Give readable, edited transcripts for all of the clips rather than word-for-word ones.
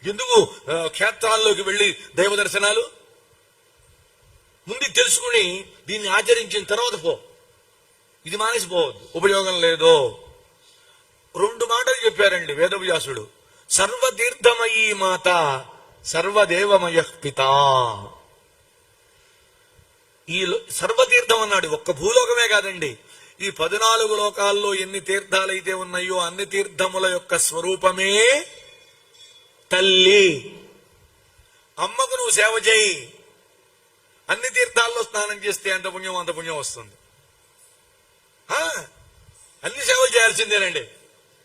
ఎందుకు క్షేత్రాల్లోకి వెళ్ళి దైవ దర్శనాలు? ముందు తెలుసుకుని దీన్ని ఆచరించిన తర్వాత పో. ఇది మానేసిపోవద్దు, ఉపయోగం లేదో. 2 మాటలు చెప్పారండి వేదవ్యాసుడు. సర్వతీర్థమయీ మాత సర్వదేవమయ పిత. ఈ సర్వతీర్థం అన్నాడు. ఒక్క భూలోకమే కాదండి, ఈ 14 లోకాల్లో ఎన్ని తీర్థాలైతే ఉన్నాయో అన్ని తీర్థముల యొక్క స్వరూపమే తల్లి. అమ్మకు నువ్వు సేవ చేయి. అన్ని తీర్థాల్లో స్నానం చేస్తే అంత పుణ్యం వస్తుంది. అన్ని సేవలు చేయాల్సిందేనండి.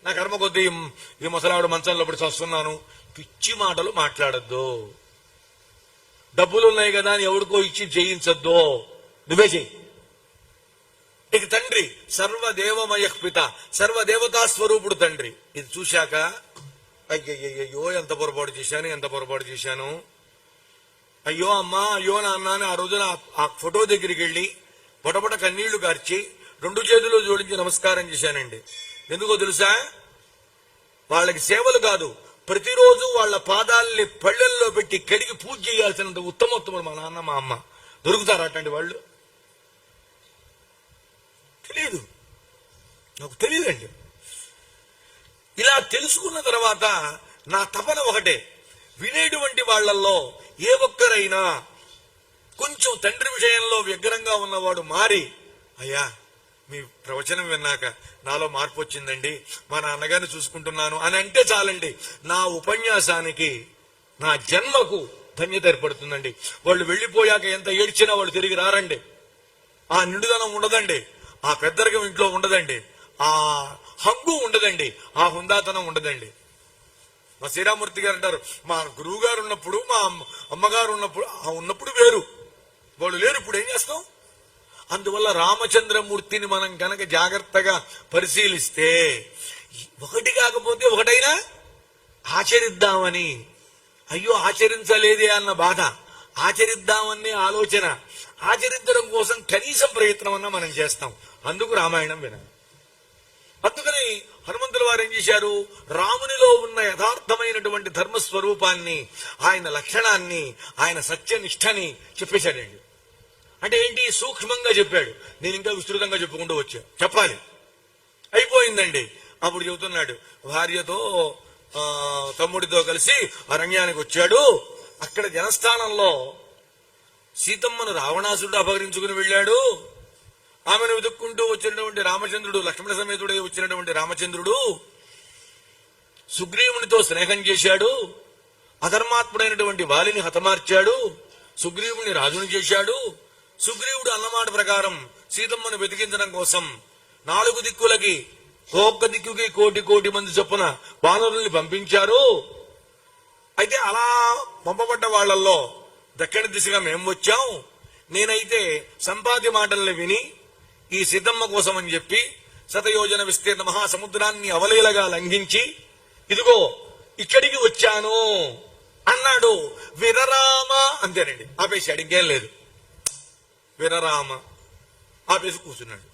నా కర్మ కొద్దీ ఈ ముసలావిడ మంచంలో పడి వస్తున్నాను, పిచ్చి మాటలు మాట్లాడద్దు. డబ్బులున్నాయి కదా అని ఎవరికో ఇచ్చి చేయించద్దు, నువ్వే చెయ్యి. ఇక తండ్రి సర్వదేవమయ పిత, సర్వదేవతా స్వరూపుడు తండ్రి. ఇది చూశాక అయ్యో ఎంత పొరపాటు చేశాను, అయ్యో అమ్మా, అయ్యో నాన్న అని ఆ రోజున ఆ ఫోటో దగ్గరికి వెళ్ళి పొటపొట కన్నీళ్లు కార్చి 2 చేతులు జోడించి నమస్కారం చేశానండి. ఎందుకో తెలుసా? వాళ్ళకి సేవలు కాదు, ప్రతిరోజు వాళ్ళ పాదాలని పళ్ళెల్లో పెట్టి కడిగి పూజ చేయాల్సినంత ఉత్తమోత్తముడు మా నాన్న మా అమ్మ. దొరుకుతారా అట్లాంటి వాళ్ళు? తెలియదు, నాకు తెలియదండి. ఇలా తెలుసుకున్న తర్వాత నా తపన ఒకటే, వినేటువంటి వాళ్లలో ఏ ఒక్కరైనా కొంచెం తండ్రి విషయంలో వ్యగ్రంగా ఉన్నవాడు మారి, అయ్యా మీ ప్రవచనం విన్నాక నాలో మార్పు వచ్చిందండి, మా నాన్నగారిని చూసుకుంటున్నాను అని అంటే చాలండి, నా ఉపన్యాసానికి నా జన్మకు ధన్యత ఏర్పడుతుందండి. వాళ్ళు వెళ్లిపోయాక ఎంత ఏడ్చినా వాళ్ళు తిరిగి రారండి. ఆ నిండుదనం ఉండదండి, ఆ పెద్దరికం ఇంట్లో ఉండదండి, ఆ హంగు ఉండదండి, ఆ హుందాతనం ఉండదండి. మా శ్రీరామూర్తి గారు అంటారు, మా గురువు గారు ఉన్నప్పుడు, మా అమ్మగారు ఉన్నప్పుడు వేరు, వాళ్ళు లేరు, ఇప్పుడు ఏం చేస్తాం? అందువల్ల రామచంద్రమూర్తిని మనం కనుక జాగ్రత్తగా పరిశీలిస్తే ఒకటి కాకపోతే ఒకటైనా ఆచరిద్దామని, అయ్యో ఆచరించలేదే అన్న బాధ, ఆచరిద్దామనే ఆలోచన, ఆచరించడం కోసం కనీసం ప్రయత్నం అన్నా మనం చేస్తాం. అందుకు రామాయణం వినాలి. అందుకని హనుమంతుల వారు ఏం చేశారు? రామునిలో ఉన్న యథార్థమైనటువంటి ధర్మస్వరూపాన్ని, ఆయన లక్షణాన్ని, ఆయన సత్యనిష్టని చెప్పేశాడండి. అంటే ఏంటి? సూక్ష్మంగా చెప్పాడు. నేను ఇంకా విస్తృతంగా చెప్పుకుంటూ చెప్పాలి, అయిపోయిందండి. అప్పుడు చెబుతున్నాడు, భార్యతో తమ్ముడితో కలిసి అరణ్యానికి వచ్చాడు. అక్కడ జనస్థానంలో సీతమ్మను రావణాసురుడు అపహరించుకుని వెళ్ళాడు. ఆమెను వెతుక్కుంటూ వచ్చినటువంటి రామచంద్రుడు, లక్ష్మణ సమేతుడై వచ్చినటువంటి రామచంద్రుడు సుగ్రీవునితో స్నేహం చేశాడు. అధర్మాత్ముడైనటువంటి వాలిని హతమార్చాడు. సుగ్రీవుని రాజుని చేశాడు. సుగ్రీవుడు అన్నమాట ప్రకారం సీతమ్మను వెతికించడం కోసం 4 దిక్కులకి, ఒక్క దిక్కుకి కోటి మంది చొప్పున వానరుల్ని పంపించారు. అయితే అలా పంపబడ్డ వాళ్లలో దక్షిణ దిశగా మేము వచ్చాం. నేనైతే సంపాతి మాటల్ని విని ఈ సీతమ్మ కోసం అని చెప్పి శతయోజన విస్తీర్ణ మహాసముద్రాన్ని అవలీలగా లంఘించి ఇదిగో ఇక్కడికి వచ్చాను అన్నాడు. విరరామ అంతేనండి, ఆపేశాడు, ఇంకేం లేదు. విరరామ ఆపేసి కూర్చున్నాడు.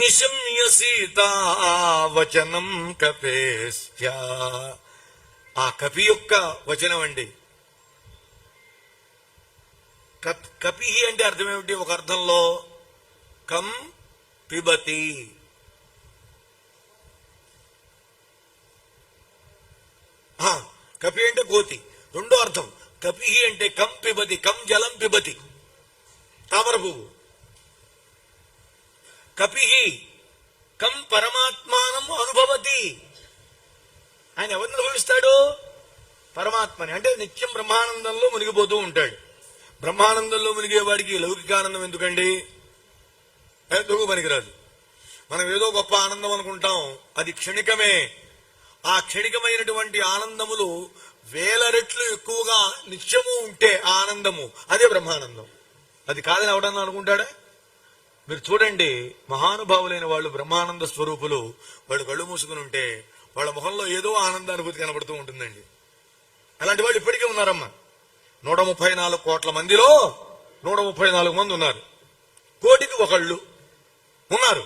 నిశమ్య సీతా వచనం కపేస్య, ఆ కపి యొక్క వచనం అండి. కపి అంటే అర్థం ఏమిటి? ఒక అర్థంలో కం పిబతి, కపి అంటే కోతి. రెండో అర్థం కపి అంటే కం పిబతి, కం జలం పిబతి, తామర పువ్వు. కపి కం పరమాత్మానం అనుభవతి, ఆయన ఎవరిని అనుభవిస్తాడు? పరమాత్మని. అంటే నిత్యం బ్రహ్మానందంలో మునిగిపోతూ ఉంటాడు. బ్రహ్మానందంలో మునిగేవాడికి లౌకికానందం ఎందుకండి? ఎందుకు పనికిరాదు. మనం ఏదో గొప్ప ఆనందం అనుకుంటాం, అది క్షణికమే. ఆ క్షణికమైనటువంటి ఆనందములు 1000 రెట్లు ఎక్కువగా నిత్యము ఉంటే ఆ ఆనందము, అదే బ్రహ్మానందం. అది కాదని ఎవడన్నా అనుకుంటాడా? మీరు చూడండి, మహానుభావులైన వాళ్ళు బ్రహ్మానంద స్వరూపులు, వాళ్ళు కళ్ళు మూసుకుని ఉంటే వాళ్ళ ముఖంలో ఏదో ఆనందానుభూతి కనబడుతూ ఉంటుందండి. అలాంటి వాళ్ళు ఇప్పటికీ ఉన్నారమ్మా. 134 కోట్ల మందిలో 134 మంది ఉన్నారు. కోటికి ఒకళ్ళు ఉన్నారు.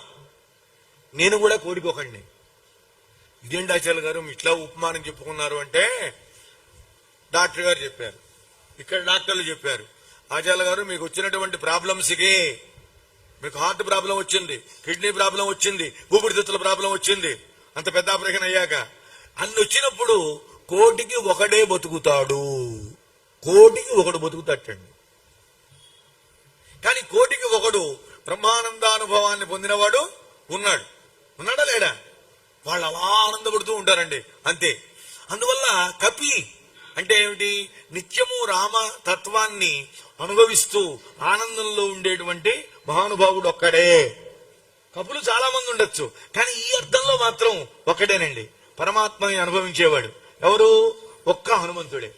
నేను కూడా కోటికి ఒకడిని. ఇదేంటి ఆచార్య గారు ఇట్లా ఉపమానం చెప్పుకున్నారు అంటే డాక్టర్ గారు చెప్పారు, ఇక్కడ డాక్టర్లు చెప్పారు, ఆచార్య గారు మీకు వచ్చినటువంటి ప్రాబ్లమ్స్కి మీకు హార్ట్ ప్రాబ్లం వచ్చింది, కిడ్నీ ప్రాబ్లం వచ్చింది, ఊపిరితిత్తుల ప్రాబ్లం వచ్చింది, అంత పెద్ద ఆపరేషన్ అయ్యాక అన్ని వచ్చినప్పుడు కోటికి ఒకడే బతుకుతాడు, కోటికి ఒకడు బతుకుతాటండి. కానీ కోటికి ఒకడు బ్రహ్మానందానుభవాన్ని పొందినవాడు ఉన్నాడు, ఉన్నాడా లేడా? వాళ్ళు అలా ఆనందపడుతూ ఉంటారండి, అంతే. అందువల్ల కపి అంటే ఏమిటి? నిత్యము రామ తత్వాన్ని అనుభవిస్తూ ఆనందంలో ఉండేటువంటి మహానుభావుడు ఒక్కడే. కపులు చాలా మంది ఉండొచ్చు, కానీ ఈ అర్థంలో మాత్రం ఒక్కడేనండి పరమాత్మని అనుభవించేవాడు. ఎవరు? ఒక్క హనుమంతుడే.